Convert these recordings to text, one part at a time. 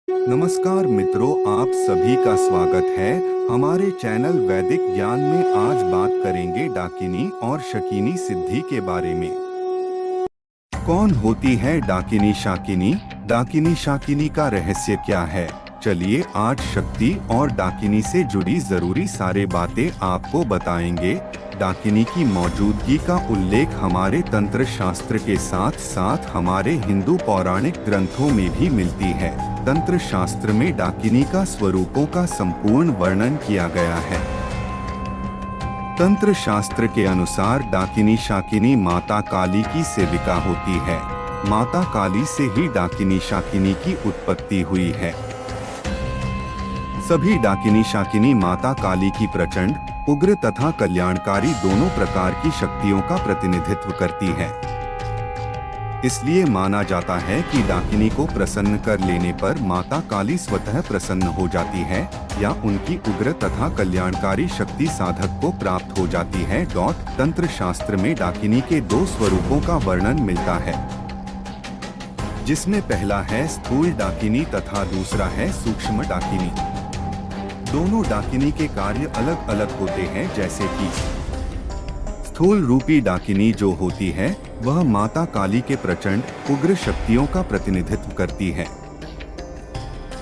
नमस्कार मित्रों, आप सभी का स्वागत है हमारे चैनल वैदिक ज्ञान में। आज बात करेंगे डाकिनी और शकीनी सिद्धि के बारे में। कौन होती है डाकिनी शाकिनी? डाकिनी शाकिनी का रहस्य क्या है? चलिए आज शक्ति और डाकिनी से जुड़ी जरूरी सारे बातें आपको बताएंगे। डाकिनी की मौजूदगी का उल्लेख हमारे तंत्र शास्त्र के साथ साथ हमारे हिंदू पौराणिक ग्रंथों में भी मिलती है। तंत्र शास्त्र में डाकिनी का स्वरूपों का संपूर्ण वर्णन किया गया है। तंत्र शास्त्र के अनुसार डाकिनी शाकिनी माता काली की सेविका होती है। माता काली से ही डाकिनी शाकिनी की उत्पत्ति हुई है। सभी डाकिनी शाकिनी माता काली की प्रचंड, उग्र तथा कल्याणकारी दोनों प्रकार की शक्तियों का प्रतिनिधित्व करती है। इसलिए माना जाता है कि डाकिनी को प्रसन्न कर लेने पर माता काली स्वतः प्रसन्न हो जाती है या उनकी उग्र तथा कल्याणकारी शक्ति साधक को प्राप्त हो जाती है। तंत्र शास्त्र में डाकिनी के दो स्वरूपों का वर्णन मिलता है, जिसमें पहला है स्थूल डाकिनी तथा दूसरा है सूक्ष्म डाकिनी। दोनों डाकिनी के कार्य अलग अलग होते हैं, जैसे कि स्थूल रूपी डाकिनी जो होती है वह माता काली के प्रचंड उग्र शक्तियों का प्रतिनिधित्व करती है,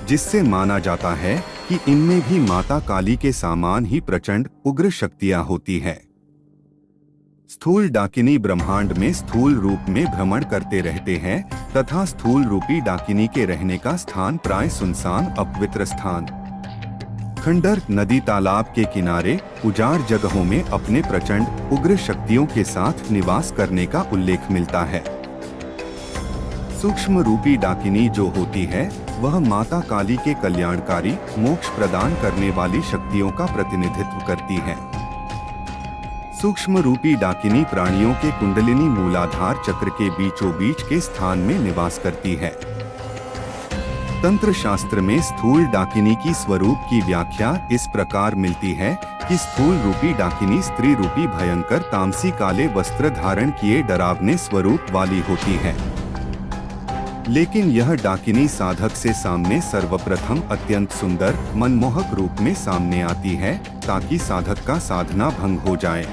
जिससे माना जाता है कि इनमें भी माता काली के समान ही प्रचंड उग्र शक्तियां होती है। स्थूल डाकिनी ब्रह्मांड में स्थूल रूप में भ्रमण करते रहते हैं तथा स्थूल रूपी डाकिनी के रहने का स्थान प्राय सुनसान अपवित्र स्थान, खंडर, नदी, तालाब के किनारे, उजाड़ जगहों में अपने प्रचंड उग्र शक्तियों के साथ निवास करने का उल्लेख मिलता है। सूक्ष्म रूपी डाकिनी जो होती है वह माता काली के कल्याणकारी, मोक्ष प्रदान करने वाली शक्तियों का प्रतिनिधित्व करती है। सूक्ष्म रूपी डाकिनी प्राणियों के कुंडलिनी मूलाधार चक्र के बीचों बीच के स्थान में निवास करती है। तंत्र शास्त्र में स्थूल डाकिनी की स्वरूप की व्याख्या इस प्रकार मिलती है कि स्थूल रूपी डाकिनी स्त्री रूपी भयंकर तामसी काले वस्त्र धारण किए डरावने स्वरूप वाली होती है। लेकिन यह डाकिनी साधक से सामने सर्वप्रथम अत्यंत सुंदर मनमोहक रूप में सामने आती है ताकि साधक का साधना भंग हो जाए।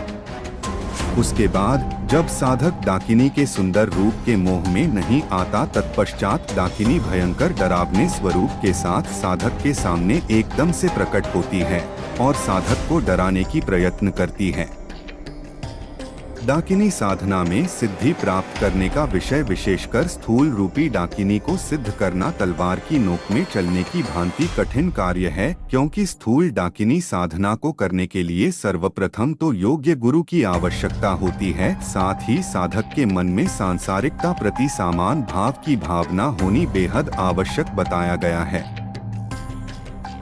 उसके बाद जब साधक डाकिनी के सुंदर रूप के मोह में नहीं आता, तत्पश्चात डाकिनी भयंकर डरावने स्वरूप के साथ साधक के सामने एकदम से प्रकट होती है और साधक को डराने की प्रयत्न करती है। डाकिनी साधना में सिद्धि प्राप्त करने का विषय विशेषकर स्थूल रूपी डाकिनी को सिद्ध करना तलवार की नोक में चलने की भांति कठिन कार्य है, क्योंकि स्थूल डाकिनी साधना को करने के लिए सर्वप्रथम तो योग्य गुरु की आवश्यकता होती है, साथ ही साधक के मन में सांसारिकता प्रति समान भाव की भावना होनी बेहद आवश्यक बताया गया है।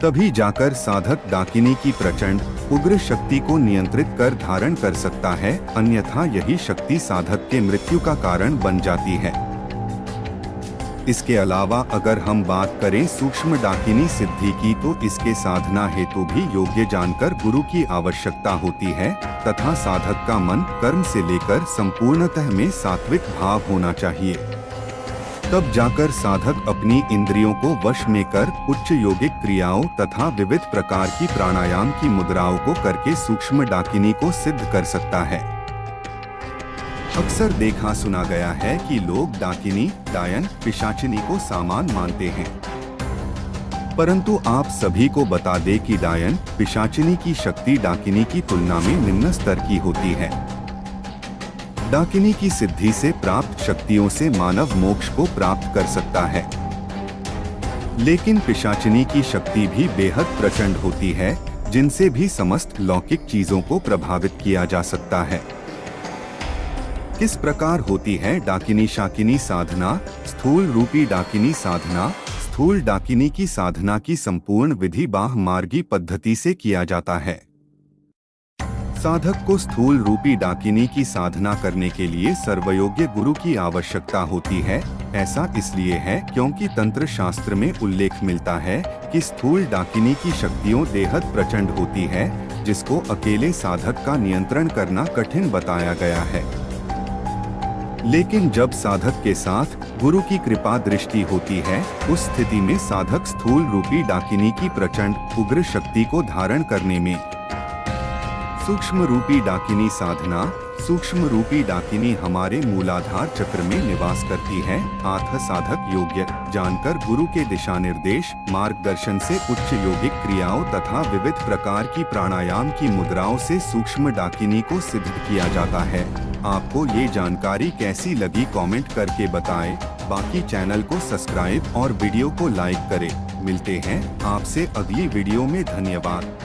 तभी जाकर साधक डाकिनी की प्रचंड उग्र शक्ति को नियंत्रित कर धारण कर सकता है, अन्यथा यही शक्ति साधक के मृत्यु का कारण बन जाती है। इसके अलावा अगर हम बात करें सूक्ष्म डाकिनी सिद्धि की, तो इसके साधना हेतु भी योग्य जानकर गुरु की आवश्यकता होती है तथा साधक का मन कर्म से लेकर संपूर्णतः में सात्विक भाव होना चाहिए। तब जाकर साधक अपनी इंद्रियों को वश में कर उच्च योगिक क्रियाओं तथा विविध प्रकार की प्राणायाम की मुद्राओं को करके सूक्ष्म डाकिनी को सिद्ध कर सकता है। अक्सर देखा सुना गया है कि लोग डाकिनी, डायन, पिशाचिनी को सामान मानते हैं, परंतु आप सभी को बता दें कि डायन, पिशाचिनी की शक्ति डाकिनी की तुलना में निम्न स्तर की होती है। डाकिनी की सिद्धि से प्राप्त शक्तियों से मानव मोक्ष को प्राप्त कर सकता है, लेकिन पिशाचिनी की शक्ति भी बेहद प्रचंड होती है, जिनसे भी समस्त लौकिक चीजों को प्रभावित किया जा सकता है। किस प्रकार होती है डाकिनी शाकिनी साधना? स्थूल रूपी डाकिनी साधना। स्थूल डाकिनी की साधना की संपूर्ण विधि बाह्य मार्गी पद्धति से किया जाता है। साधक को स्थूल रूपी डाकिनी की साधना करने के लिए सर्वयोग्य गुरु की आवश्यकता होती है। ऐसा इसलिए है क्योंकि तंत्र शास्त्र में उल्लेख मिलता है कि स्थूल डाकिनी की शक्तियों बेहद प्रचंड होती है, जिसको अकेले साधक का नियंत्रण करना कठिन बताया गया है। लेकिन जब साधक के साथ गुरु की कृपा दृष्टि होती है, उस स्थिति में साधक स्थूल रूपी डाकिनी की प्रचंड उग्र शक्ति को धारण करने में सूक्ष्म रूपी डाकिनी साधना। सूक्ष्म रूपी डाकिनी हमारे मूलाधार चक्र में निवास करती है। आत्म साधक योग्य जानकर गुरु के दिशा निर्देश मार्गदर्शन से उच्च योगिक क्रियाओं तथा विविध प्रकार की प्राणायाम की मुद्राओं से सूक्ष्म डाकिनी को सिद्ध किया जाता है। आपको ये जानकारी कैसी लगी कमेंट करके बताएं। बाकी चैनल को सब्सक्राइब और वीडियो को लाइक करें। मिलते हैं आपसे अगली वीडियो में। धन्यवाद।